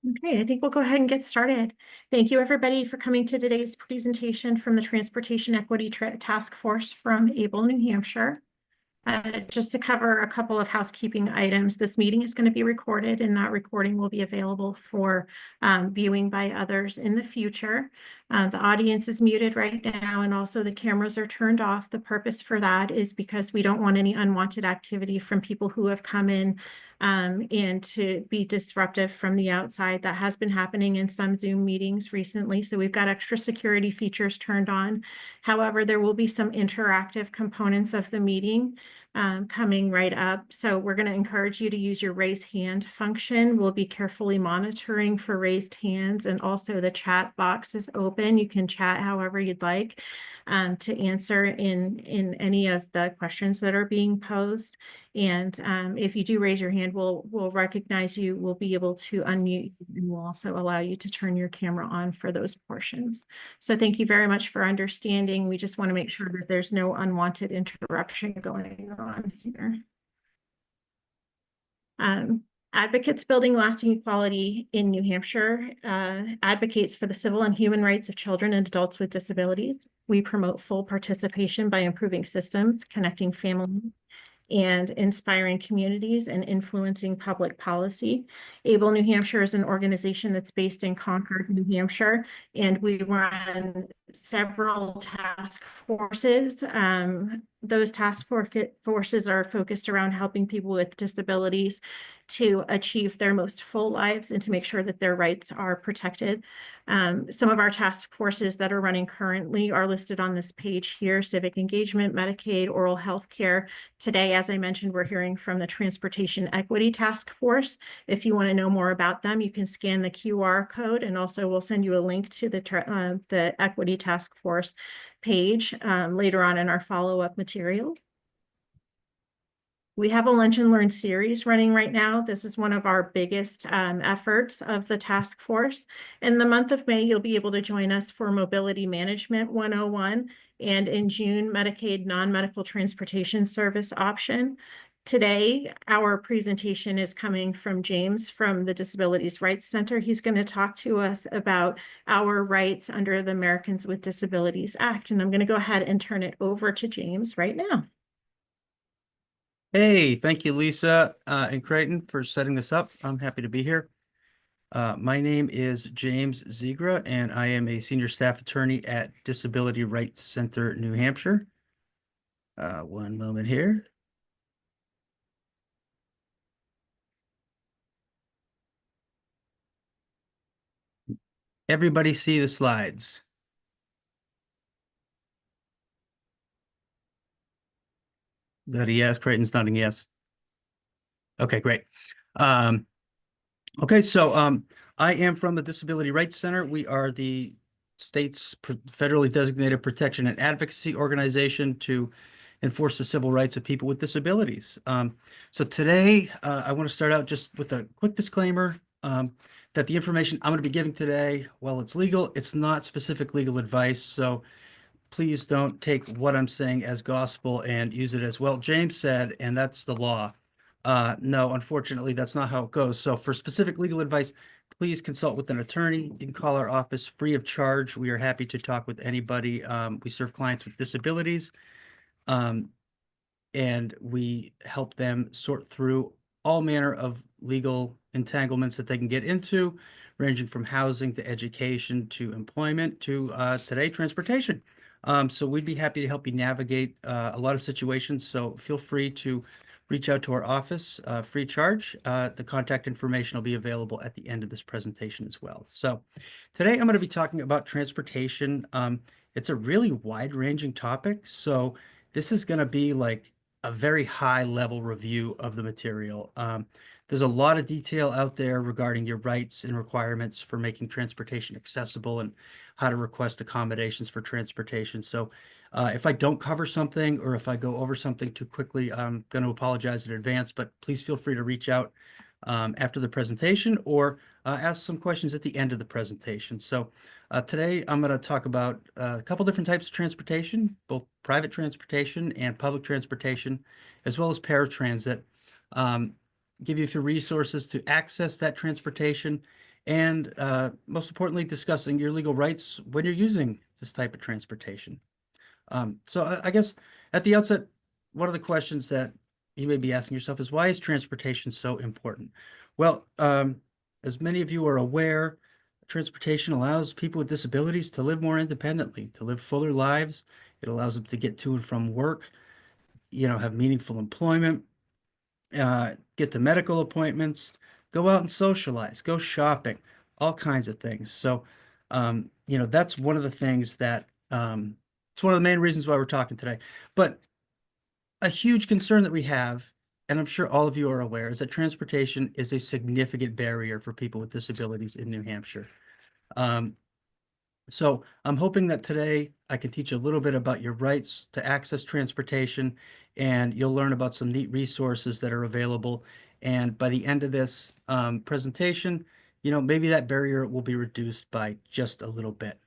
Okay, I think we'll go ahead and get started. Thank you, everybody, for coming to today's presentation from the Transportation Equity Task Force from Able, New Hampshire. Just to cover a couple of housekeeping items, this meeting is going to be recorded and that recording will be available for viewing by others in the future. The audience is muted right now and also the cameras are turned off. The purpose for that is because we don't want any unwanted activity from people who have come in and to be disruptive from the outside. That has been happening in some Zoom meetings recently, so we've got extra security features turned on. However, there will be some interactive components of the meeting coming right up. So we're going to encourage you to use your raise hand function. We'll be carefully monitoring for raised hands, and also the chat box is open. You can chat however you'd like to answer in any of the questions that are being posed. And if you do raise your hand, we'll recognize you. We'll be able to unmute you, and we'll also allow you to turn your camera on for those portions. So thank you very much for understanding. We just want to make sure that there's no unwanted interruption going on here. Advocates Building Lasting Equality in New Hampshire advocates for the civil and human rights of children and adults with disabilities. We promote full participation by improving systems, connecting families, and inspiring communities and influencing public policy. Able New Hampshire is an organization that's based in Concord, New Hampshire, and we run several task forces. Those task forces are focused around helping people with disabilities to achieve their most full lives and to make sure that their rights are protected. Some of our task forces that are running currently are listed on this page here: civic engagement, Medicaid, oral health care. Today, as I mentioned, we're hearing from the Transportation Equity Task Force. If you want to know more about them, you can scan the QR code, and also we'll send you a link to the Equity Task Force page later on in our follow-up materials. We have a Lunch and Learn series running right now. This is one of our biggest efforts of the task force. In the month of May, you'll be able to join us for Mobility Management 101, and in June, Medicaid non-medical transportation service option. Today, our presentation is coming from James from the Disabilities Rights Center. He's going to talk to us about our rights under the Americans with Disabilities Act. And I'm going to go ahead and turn it over to James right now. Hey, thank you, Lisa and Creighton, for setting this up. I'm happy to be here. My name is James Ziegra, and I am a senior staff attorney at Disability Rights Center, New Hampshire. One moment here. Everybody see the slides? Is that a yes? Creighton's nodding yes. Okay, great. Okay, so I am from the Disability Rights Center. We are the state's federally designated protection and advocacy organization to enforce the civil rights of people with disabilities. So today, I want to start out just with a quick disclaimer that the information I'm going to be giving today, while it's legal, it's not specific legal advice. So please don't take what I'm saying as gospel and use it as, well, James said, and that's the law. No, unfortunately, that's not how it goes. So for specific legal advice, please consult with an attorney. You can call our office free of charge. We are happy to talk with anybody. We serve clients with disabilities, and we help them sort through all manner of legal entanglements that they can get into, ranging from housing to education to employment to today, transportation. So we'd be happy to help you navigate a lot of situations. So feel free to reach out to our office, free of charge. The contact information will be available at the end of this presentation as well. So today I'm going to be talking about transportation. It's a really wide-ranging topic. So this is going to be like a very high-level review of the material. There's a lot of detail out there regarding your rights and requirements for making transportation accessible and how to request accommodations for transportation. So if I don't cover something or if I go over something too quickly, I'm going to apologize in advance, but please feel free to reach out after the presentation or ask some questions at the end of the presentation. So today I'm going to talk about a couple different types of transportation, both private transportation and public transportation, as well as paratransit. give you a few resources to access that transportation, and most importantly, discussing your legal rights when you're using this type of transportation. So I guess at the outset, one of the questions that you may be asking yourself is, why is transportation so important? Well, as many of you are aware, transportation allows people with disabilities to live more independently, to live fuller lives. It allows them to get to and from work, have meaningful employment, get to medical appointments, go out and socialize, go shopping, all kinds of things. So, that's one of the things that it's one of the main reasons why we're talking today. But a huge concern that we have, and I'm sure all of you are aware, is that transportation is a significant barrier for people with disabilities in New Hampshire. Um, so I'm hoping that today I can teach a little bit about your rights to access transportation, and you'll learn about some neat resources that are available. And by the end of this presentation, maybe that barrier will be reduced by just a little bit.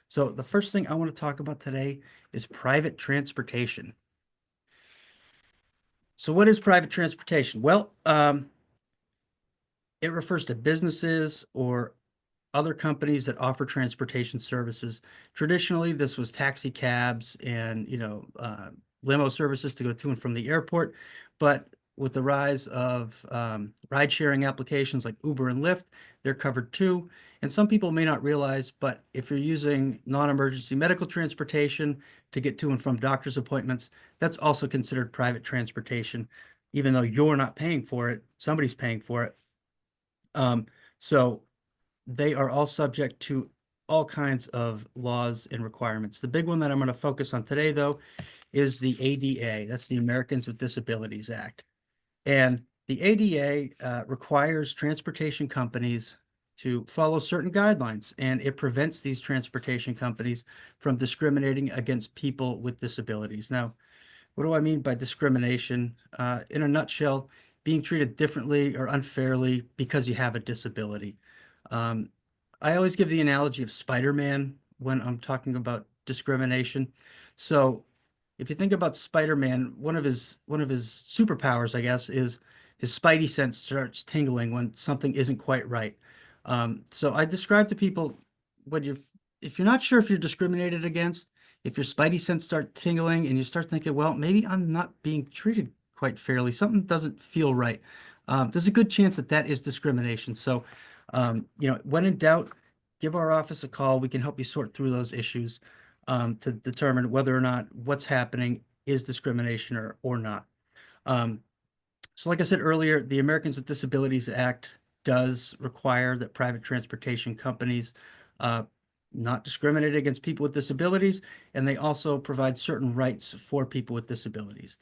So the first thing I want to talk about today is private transportation. So what is private transportation? Well, it refers to businesses or other companies that offer transportation services. Traditionally, this was taxi cabs and limo services to go to and from the airport. But with the rise of ride-sharing applications like Uber and Lyft, they're covered too. And some people may not realize, but if you're using non-emergency medical transportation to get to and from doctor's appointments, that's also considered private transportation, even though you're not paying for it, somebody's paying for it. So they are all subject to all kinds of laws and requirements. The big one that I'm going to focus on today, though, is the ADA. That's the Americans with Disabilities Act. And the ADA requires transportation companies to follow certain guidelines, and it prevents these transportation companies from discriminating against people with disabilities. Now, what do I mean by discrimination? In a nutshell, being treated differently or unfairly because you have a disability. Um, I always give the analogy of Spider-Man when I'm talking about discrimination. So if you think about Spider-Man, one of his superpowers, I guess, is his spidey sense starts tingling when something isn't quite right. So I describe to people, when you if you're not sure if you're discriminated against, if your spidey sense start tingling and you start thinking, well, maybe I'm not being treated quite fairly, something doesn't feel right. There's a good chance that that is discrimination. So, when in doubt, give our office a call. We can help you sort through those issues to determine whether or not what's happening is discrimination or not. Um, so like I said earlier, the Americans with Disabilities Act does require that private transportation companies uh, not discriminate against people with disabilities, and they also provide certain rights for people with disabilities.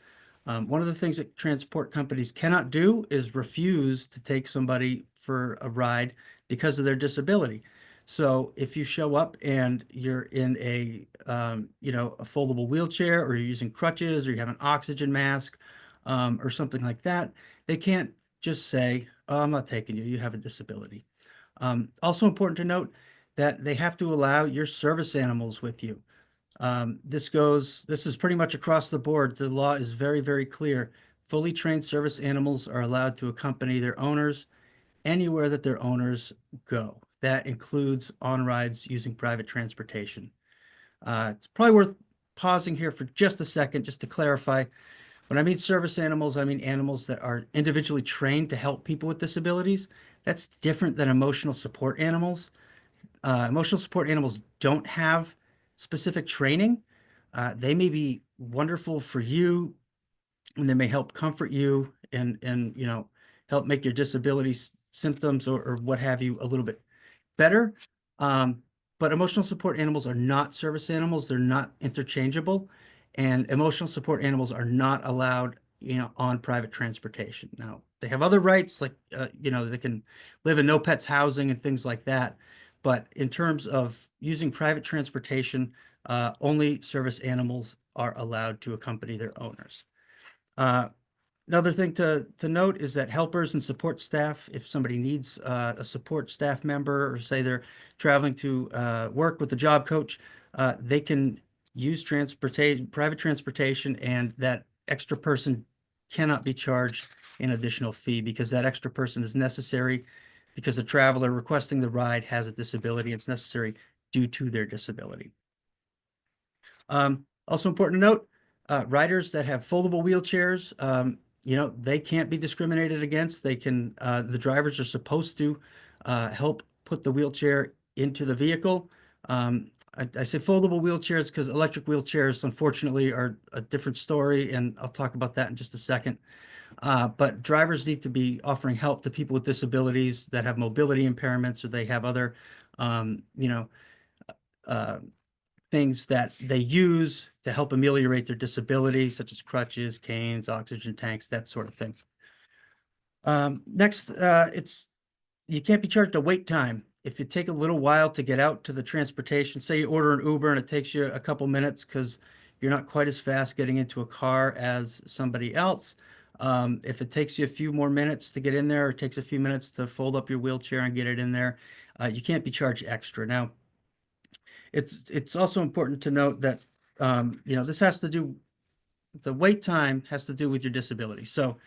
One of the things that transport companies cannot do is refuse to take somebody for a ride because of their disability. So if you show up and you're in a foldable wheelchair, or you're using crutches, or you have an oxygen mask, or something like that, they can't just say, "Oh, I'm not taking you. You have a disability." Also important to note that they have to allow your service animals with you. This is pretty much across the board. The law is very, very clear. Fully trained service animals are allowed to accompany their owners anywhere that their owners go. That includes on rides using private transportation. It's probably worth pausing here for just a second, just to clarify. When I mean service animals, I mean animals that are individually trained to help people with disabilities. That's different than emotional support animals. Emotional support animals don't have specific training. They may be wonderful for you, and they may help comfort you and help make your disability symptoms or what have you a little bit better. Um, but emotional support animals are not service animals. They're not interchangeable, and emotional support animals are not allowed, on private transportation. Now, they have other rights, like, they can live in no pets housing and things like that. But in terms of using private transportation, only service animals are allowed to accompany their owners. Uh, Another thing to note is that helpers and support staff, if somebody needs a support staff member, or say they're traveling to work with a job coach, they can use private transportation, and that extra person cannot be charged an additional fee because that extra person is necessary because the traveler requesting the ride has a disability. It's necessary due to their disability. Also important to note, riders that have foldable wheelchairs, they can't be discriminated against. The drivers are supposed to help put the wheelchair into the vehicle. I say foldable wheelchairs because electric wheelchairs, unfortunately, are a different story, and I'll talk about that in just a second. But drivers need to be offering help to people with disabilities that have mobility impairments or they have other, uh, things that they use to help ameliorate their disability, such as crutches, canes, oxygen tanks, that sort of thing. Next, you can't be charged a wait time. If you take a little while to get out to the transportation, say you order an Uber and it takes you a couple minutes because you're not quite as fast getting into a car as somebody else. If it takes you a few more minutes to get in there, or it takes a few minutes to fold up your wheelchair and get it in there, you can't be charged extra. Now, it's also important to note that this has to do the wait time has to do with your disability. So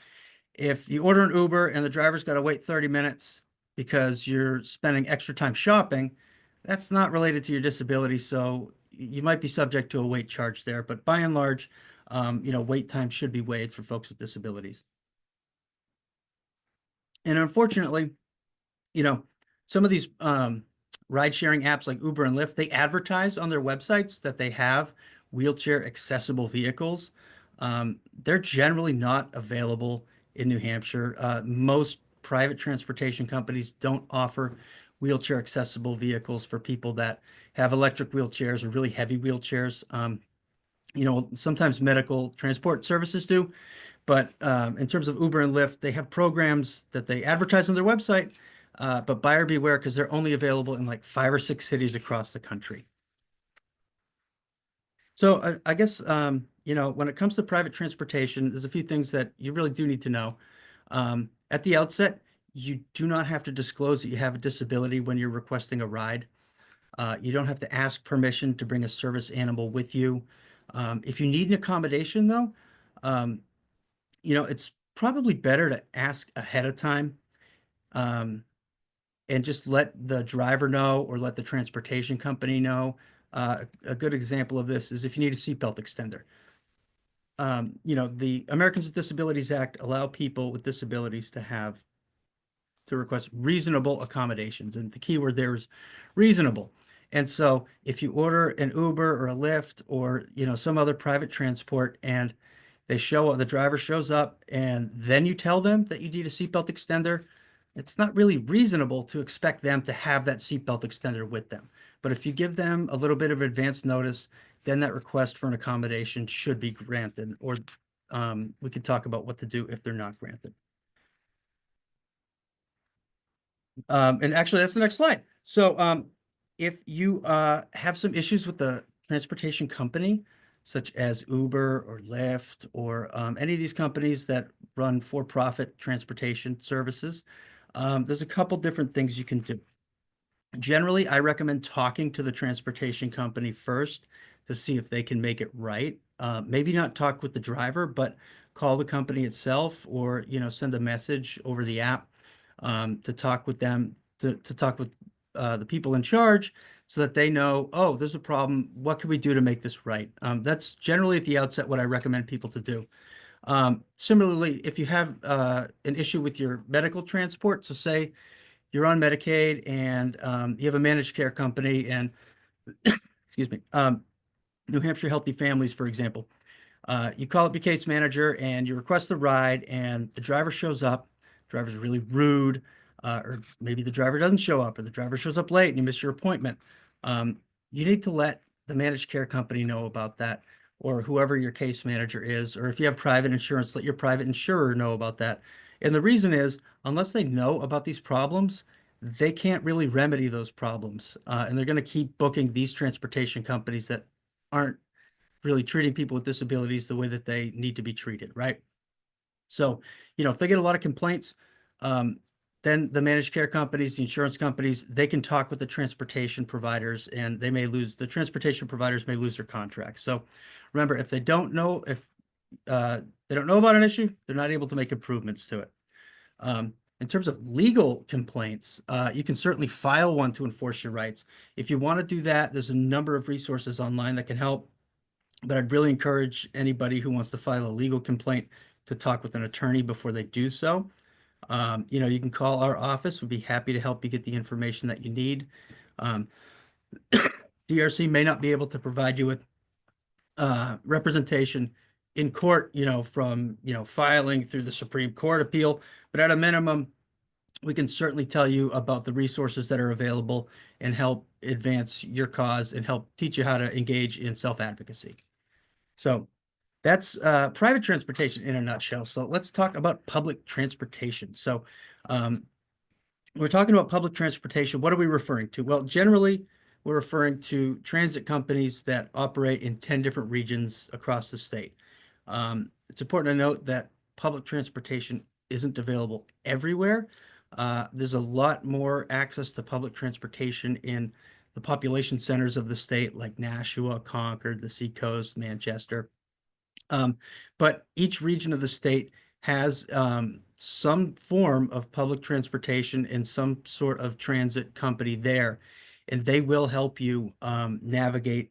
if you order an Uber and the driver's got to wait 30 minutes because you're spending extra time shopping, that's not related to your disability. So you might be subject to a wait charge there. But by and large, wait time should be waived for folks with disabilities. And unfortunately, you know, some of these ride sharing apps like Uber and Lyft, they advertise on their websites that they have wheelchair accessible vehicles. They're generally not available in New Hampshire. Most private transportation companies don't offer wheelchair accessible vehicles for people that have electric wheelchairs or really heavy wheelchairs. Sometimes medical transport services do, but in terms of Uber and Lyft, they have programs that they advertise on their website, but buyer beware because they're only available in like 5 or 6 cities across the country. So I guess, when it comes to private transportation, there's a few things that you really do need to know. At the outset, you do not have to disclose that you have a disability when you're requesting a ride. You don't have to ask permission to bring a service animal with you. If you need an accommodation, though, um, it's probably better to ask ahead of time, um, and just let the driver know or let the transportation company know. A good example of this is if you need a seatbelt extender. The Americans with Disabilities Act allow people with disabilities to request reasonable accommodations. And the key word there is reasonable. And so if you order an Uber or a Lyft or, some other private transport and the driver shows up and then you tell them that you need a seatbelt extender, it's not really reasonable to expect them to have that seatbelt extender with them. But if you give them a little bit of advance notice, then that request for an accommodation should be granted, or we could talk about what to do if they're not granted. And actually, that's the next slide. So if you have some issues with the transportation company, such as Uber or Lyft or any of these companies that run for-profit transportation services, there's a couple different things you can do. Generally, I recommend talking to the transportation company first to see if they can make it right. Maybe not talk with the driver, but call the company itself or, send a message over the app to talk with them, to talk with the people in charge so that they know, oh, there's a problem. What can we do to make this right? That's generally at the outset what I recommend people to do. Similarly, if you have an issue with your medical transport, so say you're on Medicaid and you have a managed care company and, excuse me, New Hampshire Healthy Families, for example, you call up your case manager and you request the ride and the driver shows up. Driver's really rude, or maybe the driver doesn't show up or the driver shows up late and you miss your appointment. You need to let the managed care company know about that, or whoever your case manager is, or if you have private insurance, let your private insurer know about that. And the reason is, unless they know about these problems, they can't really remedy those problems. And they're going to keep booking these transportation companies that aren't really treating people with disabilities the way that they need to be treated, right? So, if they get a lot of complaints, then the managed care companies, the insurance companies, they can talk with the transportation providers and the transportation providers may lose their contract. So remember, if they don't know, if they don't know about an issue, they're not able to make improvements to it. In terms of legal complaints, you can certainly file one to enforce your rights. If you want to do that, there's a number of resources online that can help, but I'd really encourage anybody who wants to file a legal complaint to talk with an attorney before they do so. You can call our office. We'd be happy to help you get the information that you need. Um, DRC may not be able to provide you with representation in court, from, filing through the Supreme Court appeal, but at a minimum, we can certainly tell you about the resources that are available and help advance your cause and help teach you how to engage in self-advocacy. So that's private transportation in a nutshell. So let's talk about public transportation. So we're talking about public transportation. What are we referring to? Well, generally, we're referring to transit companies that operate in 10 different regions across the state. It's important to note that public transportation isn't available everywhere. There's a lot more access to public transportation in the population centers of the state, like Nashua, Concord, the Seacoast, Manchester. But each region of the state has some form of public transportation and some sort of transit company there, and they will help you navigate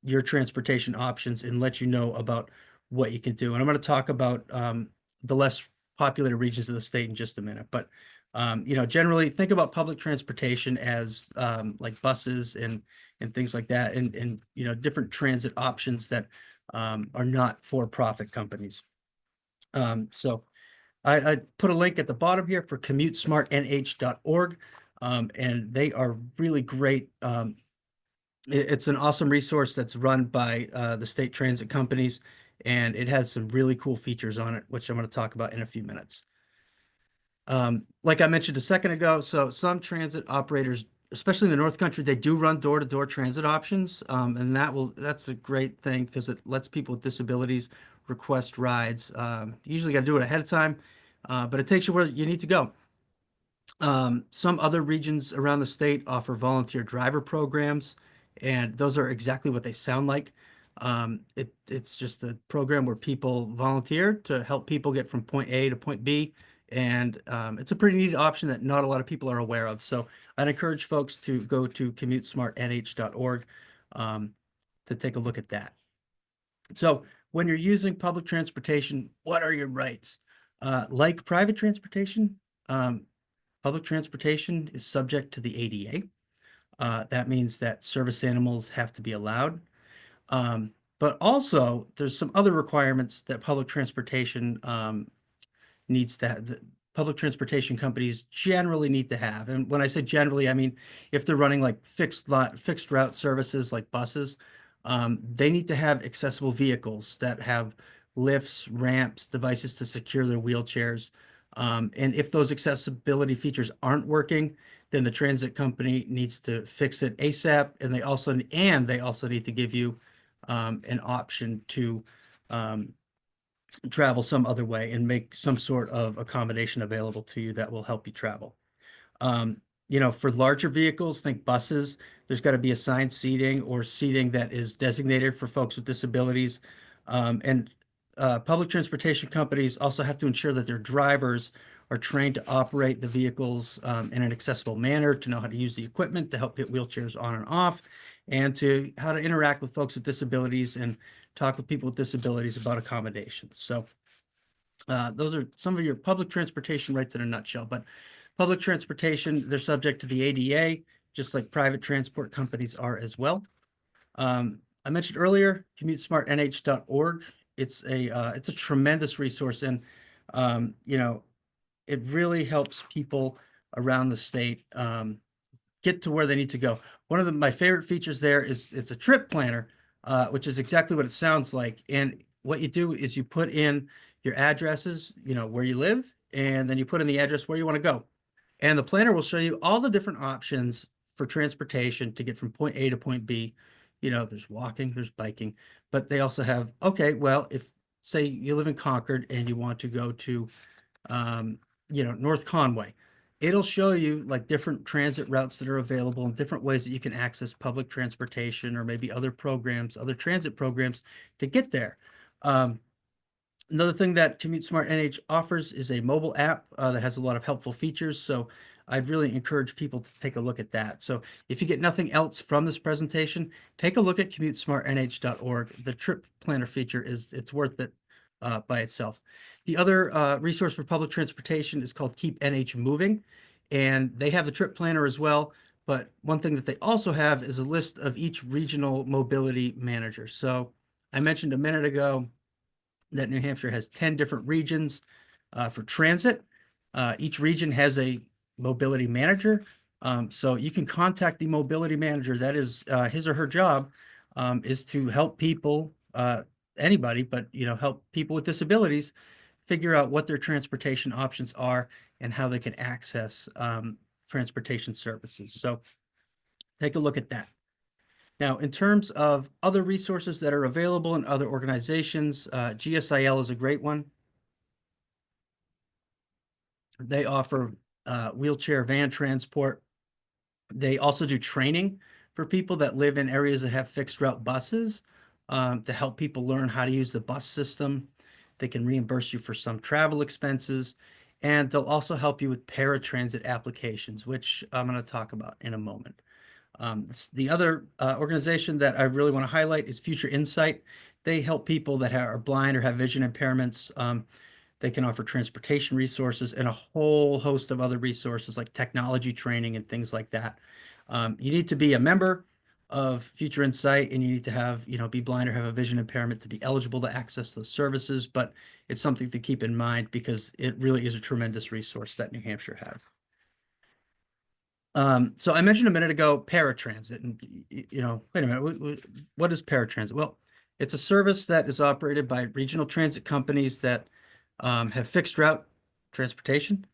your transportation options and let you know about what you can do. And I'm going to talk about the less populated regions of the state in just a minute. But generally think about public transportation as like buses and things like that, and different transit options that are not for-profit companies. So I put a link at the bottom here for commutesmartnh.org, and they are really great. It's an awesome resource that's run by the state transit companies, and it has some really cool features on it, which I'm going to talk about in a few minutes. Like I mentioned a second ago, so some transit operators, especially in the North Country, they do run door-to-door transit options, and that's a great thing because it lets people with disabilities request rides. You usually got to do it ahead of time, but it takes you where you need to go. Some other regions around the state offer volunteer driver programs, and those are exactly what they sound like. It's just a program where people volunteer to help people get from point A to point B, and it's a pretty neat option that not a lot of people are aware of. So I'd encourage folks to go to commutesmartnh.org to take a look at that. So when you're using public transportation, what are your rights? Like private transportation, public transportation is subject to the ADA. That means that service animals have to be allowed. But also, there's some other requirements that public transportation needs to have. Public transportation companies generally need to have. And when I say generally, I mean if they're running like fixed route services like buses, they need to have accessible vehicles that have lifts, ramps, devices to secure their wheelchairs. And if those accessibility features aren't working, then the transit company needs to fix it ASAP. And they also need to give you an option to travel some other way and make some sort of accommodation available to you that will help you travel. For larger vehicles, think buses, there's got to be assigned seating or seating that is designated for folks with disabilities. And public transportation companies also have to ensure that their drivers are trained to operate the vehicles in an accessible manner, to know how to use the equipment to help get wheelchairs on and off, and to how to interact with folks with disabilities and talk with people with disabilities about accommodations. So those are some of your public transportation rights in a nutshell. But public transportation, they're subject to the ADA, just like private transport companies are as well. I mentioned earlier, commutesmartnh.org. It's a tremendous resource, and it really helps people around the state get to where they need to go. One of my favorite features there is it's a trip planner, which is exactly what it sounds like. And what you do is you put in your addresses, where you live, and then you put in the address where you want to go. And the planner will show you all the different options for transportation to get from point A to point B. There's walking, there's biking, but they also have, okay, well, if say you live in Concord and you want to go to, North Conway, it'll show you like different transit routes that are available and different ways that you can access public transportation or maybe other programs, other transit programs to get there. Another thing that Commute Smart NH offers is a mobile app that has a lot of helpful features. So I'd really encourage people to take a look at that. So if you get nothing else from this presentation, take a look at commutesmartnh.org. The trip planner feature it's worth it by itself. The other resource for public transportation is called Keep NH Moving, and they have the trip planner as well. But one thing that they also have is a list of each regional mobility manager. So I mentioned a minute ago that New Hampshire has 10 different regions for transit. Each region has a mobility manager. So you can contact the mobility manager. That is his or her job is to help people, anybody, but help people with disabilities figure out what their transportation options are and how they can access transportation services. So take a look at that. Now, in terms of other resources that are available in other organizations, GSIL is a great one. They offer wheelchair van transport. They also do training for people that live in areas that have fixed route buses to help people learn how to use the bus system. They can reimburse you for some travel expenses, and they'll also help you with paratransit applications, which I'm going to talk about in a moment. The other organization that I really want to highlight is Future Insight. They help people that are blind or have vision impairments. They can offer transportation resources and a whole host of other resources like technology training and things like that. You need to be a member of Future Insight, and you need to have, be blind or have a vision impairment to be eligible to access those services. But it's something to keep in mind because it really is a tremendous resource that New Hampshire has. So I mentioned a minute ago paratransit, and wait a minute, what is paratransit? Well, it's a service that is operated by regional transit companies that have fixed route transportation.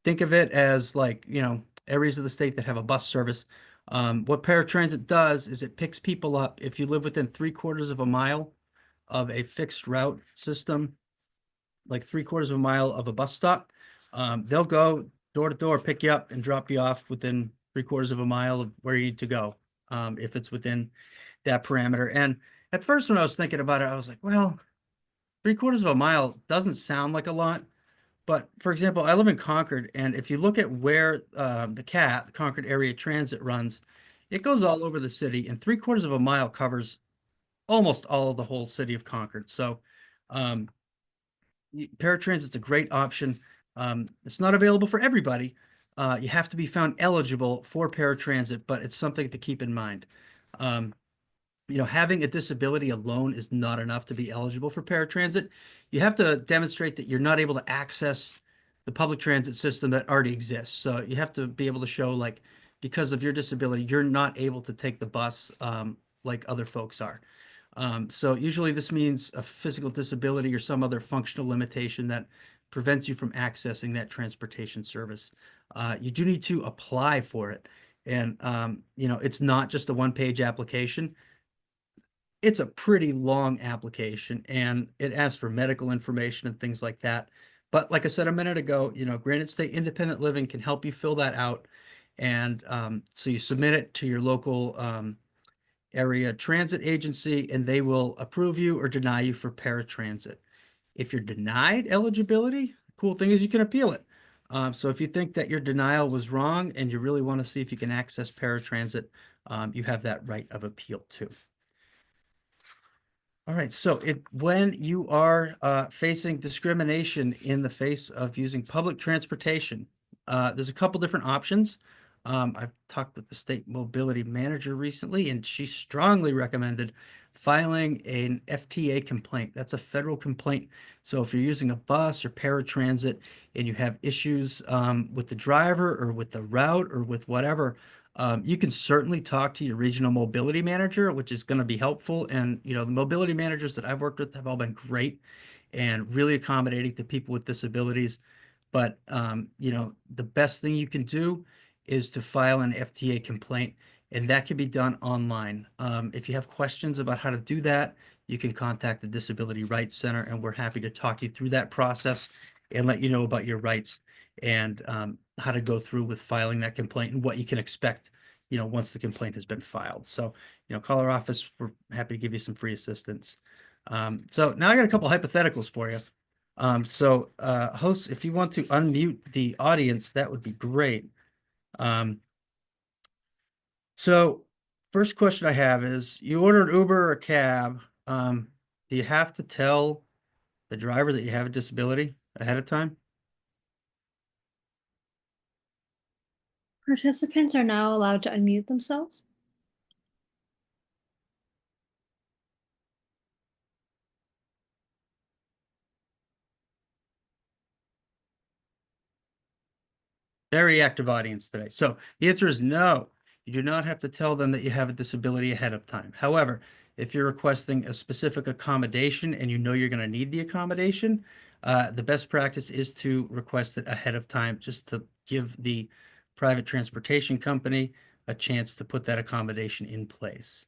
Think of it as like, areas of the state that have a bus service. What paratransit does is it picks people up if you live within 3/4 of a mile of a fixed route system, like 3/4 of a mile of a bus stop. They'll go door to door, pick you up and drop you off within 3/4 of a mile of where you need to go, if it's within that parameter. And at first, when I was thinking about it, I was like, well, 3/4 of a mile doesn't sound like a lot. But for example, I live in Concord, and if you look at where the Concord Area Transit runs, it goes all over the city, and 3/4 of a mile covers almost all of the whole city of Concord. So um, Paratransit's a great option. It's not available for everybody. You have to be found eligible for paratransit, but it's something to keep in mind. Um, Having a disability alone is not enough to be eligible for paratransit. You have to demonstrate that you're not able to access the public transit system that already exists. So you have to be able to show, like, because of your disability, you're not able to take the bus like other folks are. So usually this means a physical disability or some other functional limitation that prevents you from accessing that transportation service. You do need to apply for it. And, it's not just a one-page application. It's a pretty long application, and it asks for medical information and things like that. But like I said a minute ago, Granite State Independent Living can help you fill that out. And so you submit it to your local area transit agency, and they will approve you or deny you for paratransit. If you're denied eligibility, the cool thing is you can appeal it. So if you think that your denial was wrong and you really want to see if you can access paratransit, you have that right of appeal too. All right, so when you are facing discrimination in the face of using public transportation, there's a couple different options. I've talked with the state mobility manager recently, and she strongly recommended filing an FTA complaint. That's a federal complaint. So if you're using a bus or paratransit and you have issues with the driver or with the route or with whatever, you can certainly talk to your regional mobility manager, which is going to be helpful. And, the mobility managers that I've worked with have all been great and really accommodating to people with disabilities. But, the best thing you can do is to file an FTA complaint, and that can be done online. If you have questions about how to do that, you can contact the Disability Rights Center, and we're happy to talk you through that process and let you know about your rights and how to go through with filing that complaint and what you can expect, once the complaint has been filed. So, call our office. We're happy to give you some free assistance. So now I got a couple hypotheticals for you. Hosts, if you want to unmute the audience, that would be great. So first question I have is, you ordered Uber or a cab. Do you have to tell the driver that you have a disability ahead of time? Participants are now allowed to unmute themselves. Very active audience today. So the answer is no. You do not have to tell them that you have a disability ahead of time. However, if you're requesting a specific accommodation and you know you're going to need the accommodation, the best practice is to request it ahead of time, just to give the private transportation company a chance to put that accommodation in place.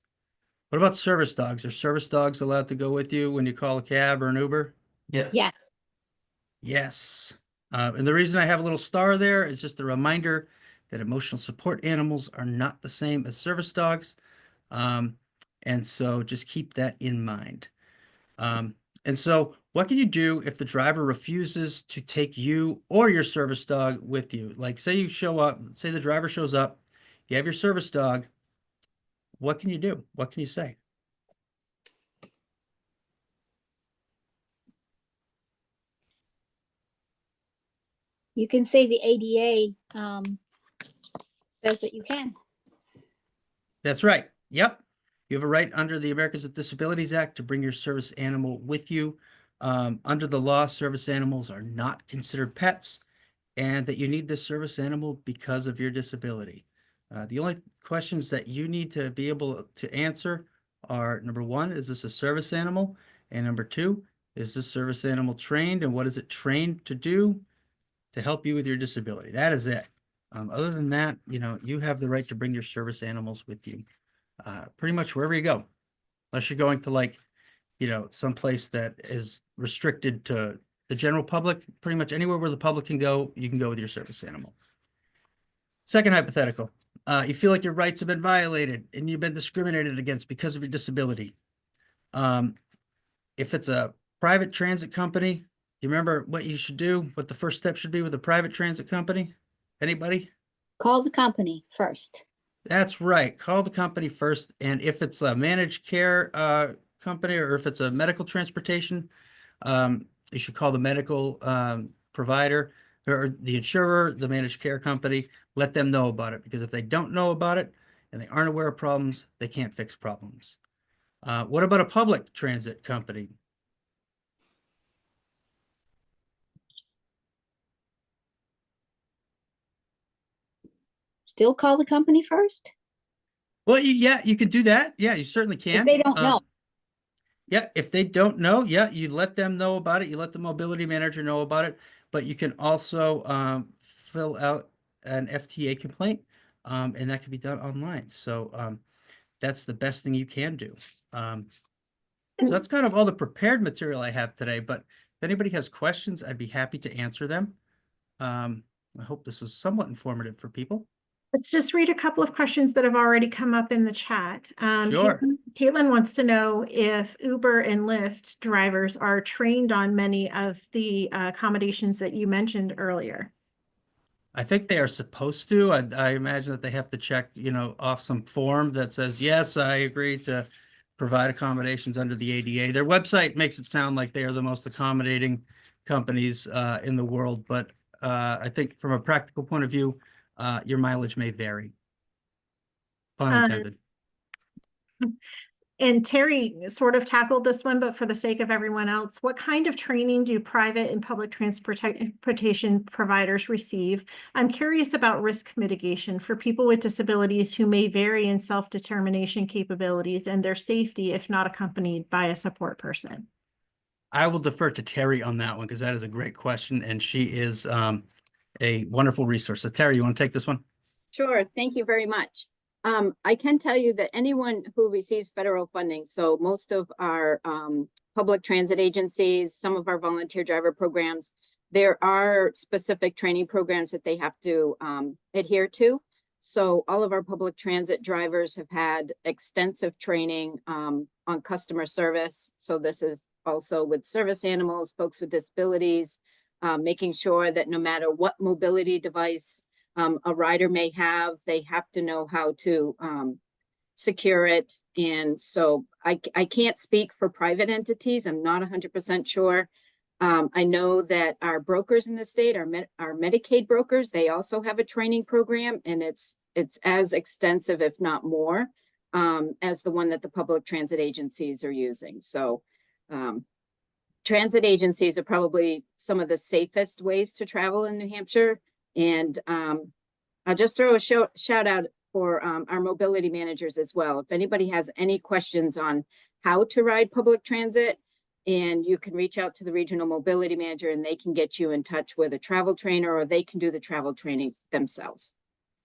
What about service dogs? Are service dogs allowed to go with you when you call a cab or an Uber? Yes. Yes. Yes. And the reason I have a little star there is just a reminder that emotional support animals are not the same as service dogs. And so just keep that in mind. And so what can you do if the driver refuses to take you or your service dog with you? Like, say you show up, say the driver shows up, you have your service dog. What can you do? What can you say? You can say the ADA says that you can. That's right. Yep. You have a right under the Americans with Disabilities Act to bring your service animal with you. Under the law, service animals are not considered pets, and that you need this service animal because of your disability. The only questions that you need to be able to answer are, number one, is this a service animal? And number two, is this service animal trained, and what is it trained to do to help you with your disability? That is it. Other than that, you have the right to bring your service animals with you, pretty much wherever you go, unless you're going to, like, someplace that is restricted to the general public. Pretty much anywhere where the public can go, you can go with your service animal. Second hypothetical, you feel like your rights have been violated and you've been discriminated against because of your disability. If it's a private transit company, you remember what you should do, what the first step should be with a private transit company? Anybody? Call the company first. That's right. Call the company first. And if it's a managed care company, or if it's a medical transportation, you should call the medical provider or the insurer, the managed care company. Let them know about it, because if they don't know about it and they aren't aware of problems, they can't fix problems. What about a public transit company? Still call the company first. Well, yeah, you can do that. Yeah, you certainly can. If they don't know. Yeah, if they don't know, yeah, you let them know about it. You let the mobility manager know about it. But you can also fill out an FTA complaint, and that can be done online. So that's the best thing you can do. So that's kind of all the prepared material I have today. But if anybody has questions, I'd be happy to answer them. I hope this was somewhat informative for people. Let's just read a couple of questions that have already come up in the chat. Sure. Caitlin wants to know if Uber and Lyft drivers are trained on many of the accommodations that you mentioned earlier. I think they are supposed to. I imagine that they have to check, off some form that says, yes, I agree to provide accommodations under the ADA. Their website makes it sound like they are the most accommodating companies in the world, but I think from a practical point of view, your mileage may vary. Pun intended. And Terry sort of tackled this one, but for the sake of everyone else, what kind of training do private and public transportation providers receive? I'm curious about risk mitigation for people with disabilities who may vary in self-determination capabilities and their safety if not accompanied by a support person. I will defer to Terry on that one, because that is a great question, and she is a wonderful resource. So Terry, you want to take this one? Sure, thank you very much. I can tell you that anyone who receives federal funding, so most of our public transit agencies, some of our volunteer driver programs, there are specific training programs that they have to adhere to. So all of our public transit drivers have had extensive training on customer service. So this is also with service animals, folks with disabilities, making sure that no matter what mobility device a rider may have, they have to know how to secure it. And so I can't speak for private entities. I'm not 100% sure. I know that our brokers in the state, our Medicaid brokers, they also have a training program, and it's as extensive, if not more, as the one that the public transit agencies are using. So transit agencies are probably some of the safest ways to travel in New Hampshire. And I'll just throw a shout out for our mobility managers as well. If anybody has any questions on how to ride public transit, and you can reach out to the regional mobility manager and they can get you in touch with a travel trainer, or they can do the travel training themselves.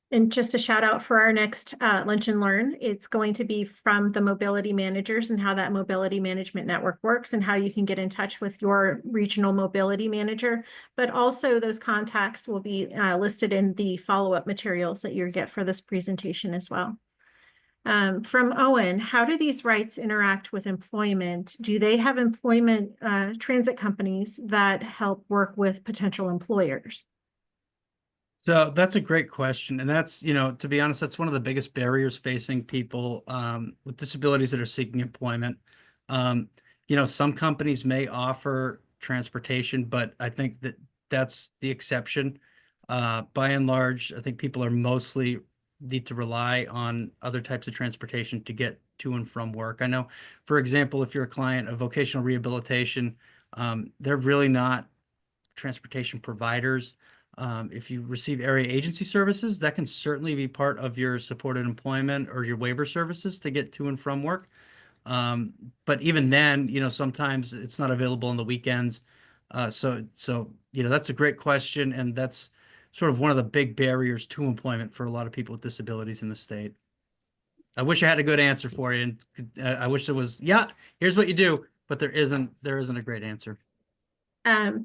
And just a shout out for our next Lunch and Learn. It's going to be from the mobility managers and how that mobility management network works and how you can get in touch with your regional mobility manager. But also those contacts will be listed in the follow-up materials that you get for this presentation as well. From Owen, how do these rights interact with employment? Do they have employment transit companies that help work with potential employers? So that's a great question. And that's, to be honest, that's one of the biggest barriers facing people with disabilities that are seeking employment. Some companies may offer transportation, but I think that that's the exception. By and large, I think people are mostly need to rely on other types of transportation to get to and from work. I know, for example, if you're a client of vocational rehabilitation, they're really not transportation providers. If you receive area agency services, that can certainly be part of your supported employment or your waiver services to get to and from work. But even then, sometimes it's not available on the weekends. So that's a great question. And that's sort of one of the big barriers to employment for a lot of people with disabilities in the state. I wish I had a good answer for you. And I wish there was, here's what you do, but there isn't a great answer.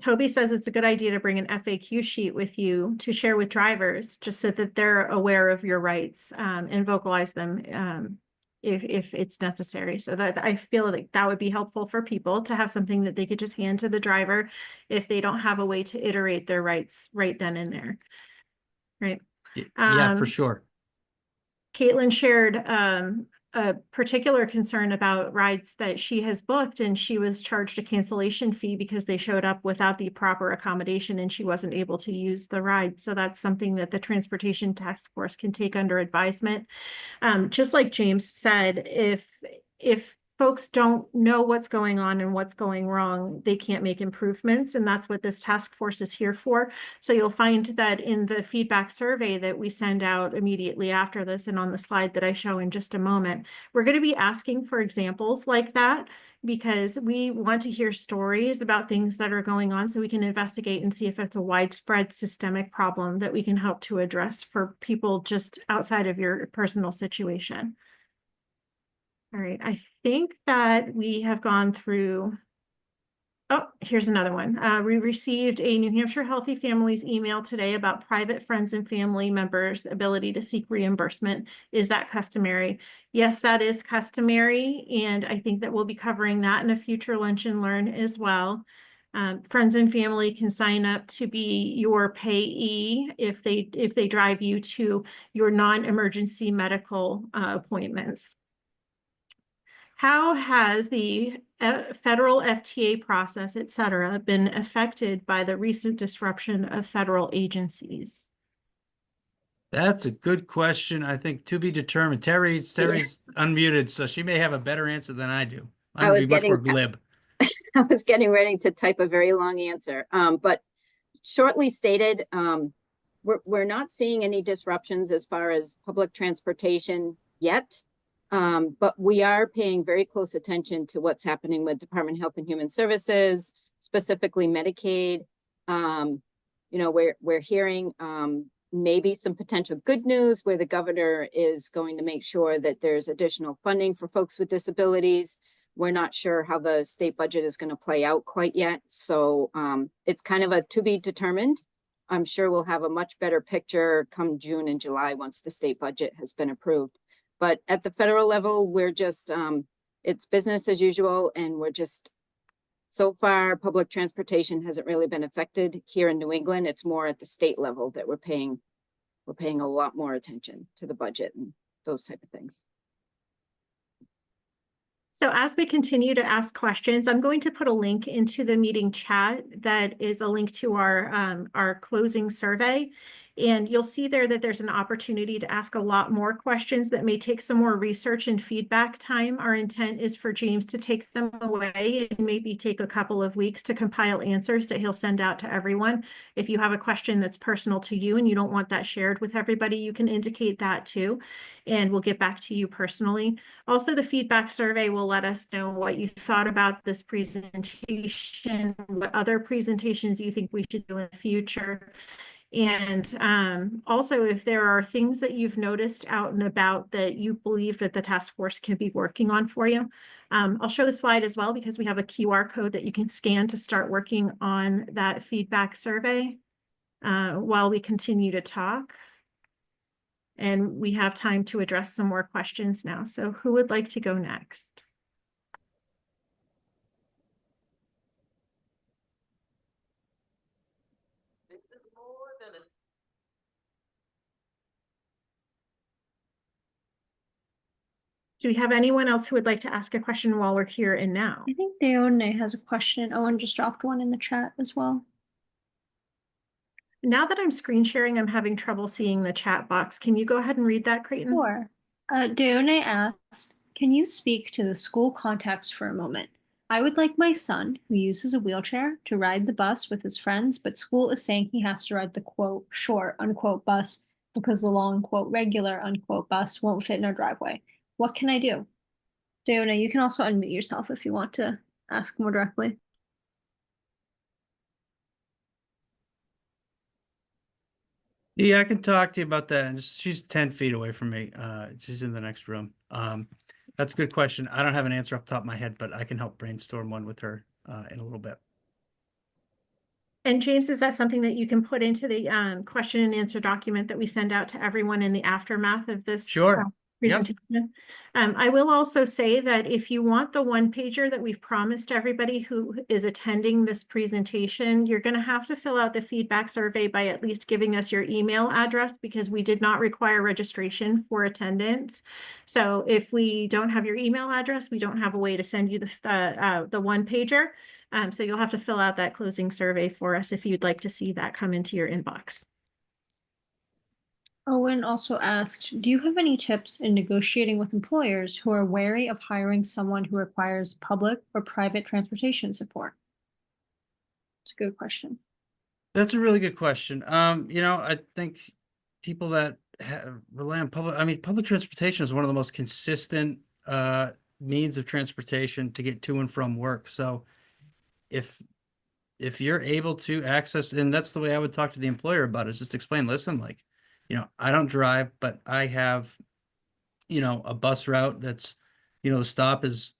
Toby says it's a good idea to bring an FAQ sheet with you to share with drivers, just so that they're aware of your rights and vocalize them if it's necessary. So that I feel like that would be helpful for people to have something that they could just hand to the driver if they don't have a way to iterate their rights right then and there. Right. Yeah, for sure. Caitlin shared a particular concern about rides that she has booked, and she was charged a cancellation fee because they showed up without the proper accommodation and she wasn't able to use the ride. So that's something that the Transportation Task Force can take under advisement. Just like James said, if folks don't know what's going on and what's going wrong, they can't make improvements. And that's what this task force is here for. So you'll find that in the feedback survey that we send out immediately after this, and on the slide that I show in just a moment, we're going to be asking for examples like that, because we want to hear stories about things that are going on so we can investigate and see if it's a widespread systemic problem that we can help to address for people just outside of your personal situation. All right, I think that we have gone through. Oh, here's another one. We received a New Hampshire Healthy Families email today about private friends and family members' ability to seek reimbursement. Is that customary? Yes, that is customary. And I think that we'll be covering that in a future Lunch and Learn as well. Friends and family can sign up to be your payee if they drive you to your non-emergency medical appointments. How has the federal FTA process, et cetera, been affected by the recent disruption of federal agencies? That's a good question. I think to be determined. Terry's unmuted, so she may have a better answer than I do. I'm going to be much more glib. I was getting ready to type a very long answer, but shortly stated, we're not seeing any disruptions as far as public transportation yet. But we are paying very close attention to what's happening with Department of Health and Human Services, specifically Medicaid. We're hearing maybe some potential good news where the governor is going to make sure that there's additional funding for folks with disabilities. We're not sure how the state budget is going to play out quite yet. So it's kind of a to be determined. I'm sure we'll have a much better picture come June and July once the state budget has been approved. But at the federal level, we're just, it's business as usual, and we're just, so far, public transportation hasn't really been affected here in New England. It's more at the state level that we're paying a lot more attention to the budget and those type of things. So as we continue to ask questions, I'm going to put a link into the meeting chat that is a link to our closing survey. And you'll see there that there's an opportunity to ask a lot more questions that may take some more research and feedback time. Our intent is for James to take them away and maybe take a couple of weeks to compile answers that he'll send out to everyone. If you have a question that's personal to you and you don't want that shared with everybody, you can indicate that too, and we'll get back to you personally. Also, the feedback survey will let us know what you thought about this presentation, what other presentations you think we should do in the future. And also, if there are things that you've noticed out and about that you believe that the task force can be working on for you. I'll show the slide as well because we have a QR code that you can scan to start working on that feedback survey while we continue to talk. And we have time to address some more questions now. So who would like to go next? This is more than a Do we have anyone else who would like to ask a question while we're here and now? I think Deone has a question. Owen just dropped one in the chat as well. Now that I'm screen sharing, I'm having trouble seeing the chat box. Can you go ahead and read that, Creighton? Sure. Deone asked, can you speak to the school context for a moment? I would like my son, who uses a wheelchair, to ride the bus with his friends, but school is saying he has to ride the quote short unquote bus because the long quote regular unquote bus won't fit in our driveway. What can I do? Deone, you can also unmute yourself if you want to ask more directly. Yeah, I can talk to you about that. And she's 10 feet away from me. She's in the next room. That's a good question. I don't have an answer off the top of my head, but I can help brainstorm one with her in a little bit. And James, is that something that you can put into the question and answer document that we send out to everyone in the aftermath of this? Sure. Yep. Presentation? I will also say that if you want the one pager that we've promised everybody who is attending this presentation, you're going to have to fill out the feedback survey by at least giving us your email address because we did not require registration for attendance. So if we don't have your email address, we don't have a way to send you the one pager. So you'll have to fill out that closing survey for us if you'd like to see that come into your inbox. Owen also asked, do you have any tips in negotiating with employers who are wary of hiring someone who requires public or private transportation support? It's a good question. That's a really good question. I think people that rely on public transportation is one of the most consistent means of transportation to get to and from work. So if you're able to access, and that's the way I would talk to the employer about it, is just explain, listen, like, I don't drive, but I have, a bus route that's, the stop is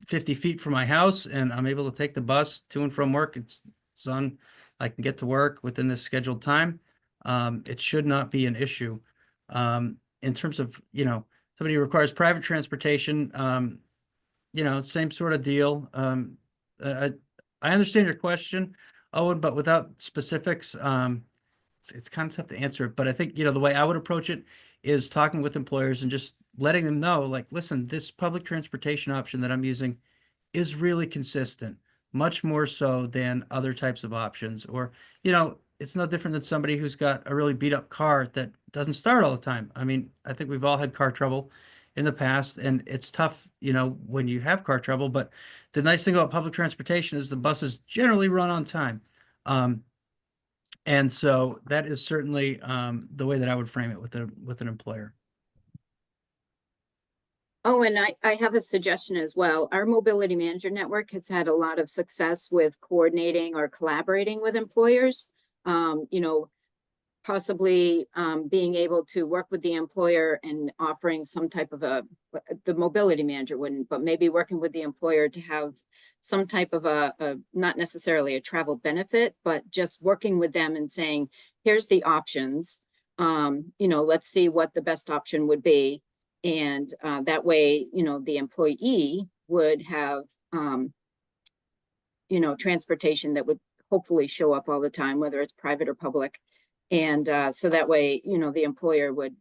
50 feet from my house and I'm able to take the bus to and from work. It's on, I can get to work within this scheduled time. It should not be an issue. In terms of, somebody who requires private transportation, same sort of deal. I understand your question, Owen, but without specifics, it's kind of tough to answer it. But I think, the way I would approach it is talking with employers and just letting them know, like, listen, this public transportation option that I'm using is really consistent, much more so than other types of options. Or, it's no different than somebody who's got a really beat up car that doesn't start all the time. I mean, I think we've all had car trouble in the past, and it's tough, when you have car trouble. But the nice thing about public transportation is the buses generally run on time. And so that is certainly the way that I would frame it with an employer. Oh, and I have a suggestion as well. Our mobility manager network has had a lot of success with coordinating or collaborating with employers. possibly being able to work with the employer and offering some type of the mobility manager wouldn't, but maybe working with the employer to have some type of not necessarily a travel benefit, but just working with them and saying, here's the options. Let's see what the best option would be. And that way, the employee would have, transportation that would hopefully show up all the time, whether it's private or public. And so that way, the employer would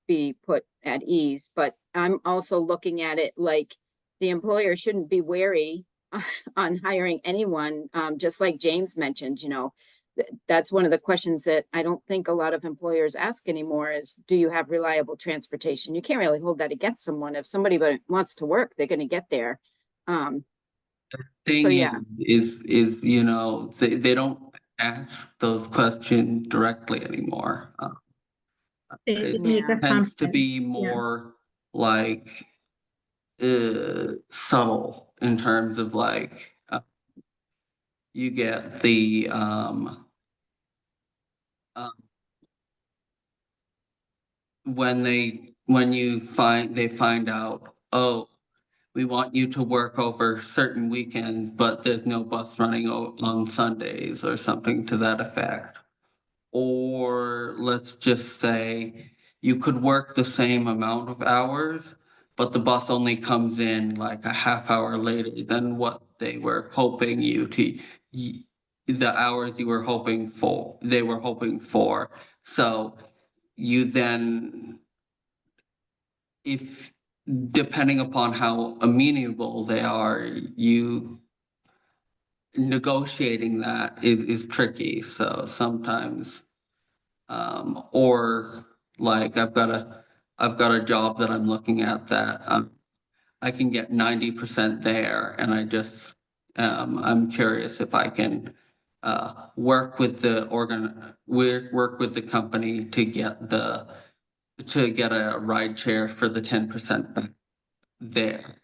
be put at ease. But I'm also looking at it like the employer shouldn't be wary on hiring anyone. Just like James mentioned, that's one of the questions that I don't think a lot of employers ask anymore is, do you have reliable transportation? You can't really hold that against someone. If somebody wants to work, they're going to get there. Thing yeah. is they don't ask those questions directly anymore. It It needs a tends to constant. be more like subtle in terms of like you get the when they find out, oh, we want you to work over certain weekends, but there's no bus running on Sundays or something to that effect. Or let's just say you could work the same amount of hours, but the bus only comes in like a half hour later than what they were hoping the hours you were hoping for, they were hoping for. So you then, if depending upon how amenable they are, you negotiating that is tricky. So sometimes or like I've got a job that I'm looking at that I can get 90% there, and I'm curious if I can work with the company to get a ride share for the 10% back there.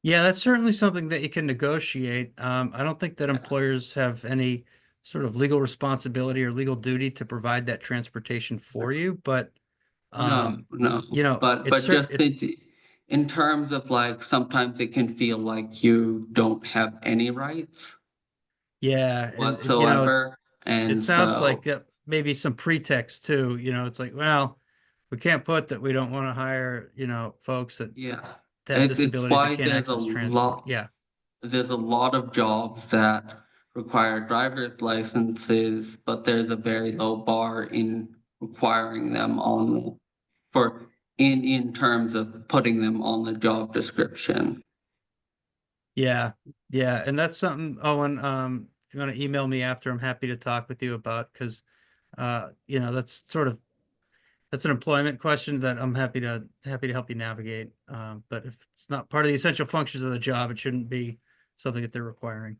Yeah, that's certainly something that you can negotiate. I don't think that employers have any sort of legal responsibility or legal duty to provide that transportation for you, but No, but it's just in terms of like sometimes it can feel like you don't have any rights yeah, and whatsoever, it and sounds so like maybe some pretext too. It's like, well, we can't put that we don't want to hire, folks that yeah, have it's disabilities that why can't access transport. Yeah. there's a lot of jobs that require driver's licenses, but there's a very low bar in requiring them in terms of putting them on the job description. Yeah. Yeah. And that's something, Owen, if you want to email me after, I'm happy to talk with you about, because, that's an employment question that I'm happy to help you navigate. But if it's not part of the essential functions of the job, it shouldn't be something that they're requiring.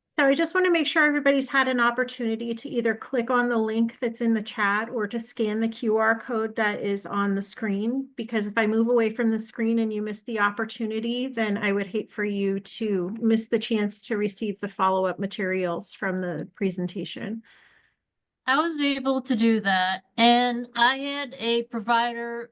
So I just want to make sure everybody's had an opportunity to either click on the link that's in the chat or to scan the QR code that is on the screen. Because if I move away from the screen and you miss the opportunity, then I would hate for you to miss the chance to receive the follow-up materials from the presentation. I was able to do that, and I had a provider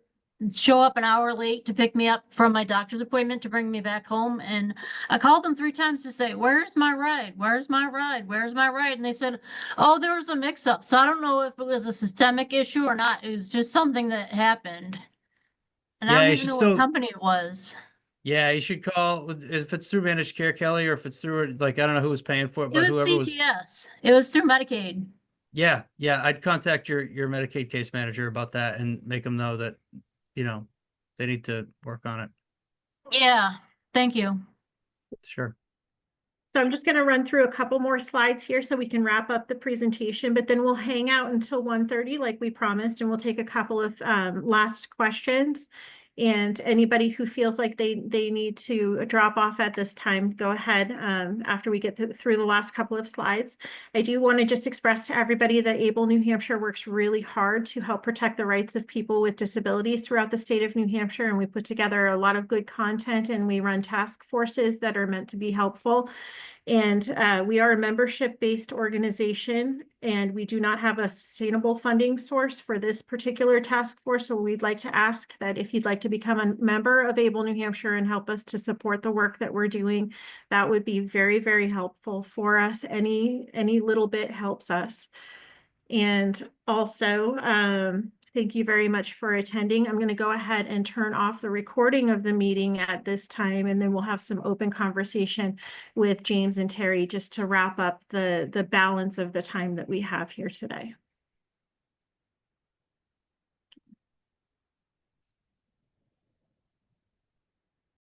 show up an hour late to pick me up from my doctor's appointment to bring me back home. And I called them 3 times to say, where's my ride? Where's my ride? Where's my ride? And they said, oh, there was a mix up. So I don't know if it was a systemic issue or not. It was just something that happened. And I Yeah, don't you even should know still, what company it was. yeah, you should call if it's through managed care, Kelly, or if it's through, like, I don't know who was paying for it, It but was whoever was. CTS. It was through Medicaid. Yeah, I'd contact your Medicaid case manager about that and make them know that, they need to work on it. Yeah, thank you. Sure. So I'm just going to run through a couple more slides here so we can wrap up the presentation, but then we'll hang out until 1:30 like we promised, and we'll take a couple of last questions. And anybody who feels like they need to drop off at this time, go ahead after we get through the last couple of slides. I do want to just express to everybody that ABLE New Hampshire works really hard to help protect the rights of people with disabilities throughout the state of New Hampshire. And we put together a lot of good content, and we run task forces that are meant to be helpful. And we are a membership-based organization, and we do not have a sustainable funding source for this particular task force. So we'd like to ask that if you'd like to become a member of ABLE New Hampshire and help us to support the work that we're doing, that would be very, very helpful for us. Any little bit helps us. And also, thank you very much for attending. I'm going to go ahead and turn off the recording of the meeting at this time, and then we'll have some open conversation with James and Terry just to wrap up the balance of the time that we have here today.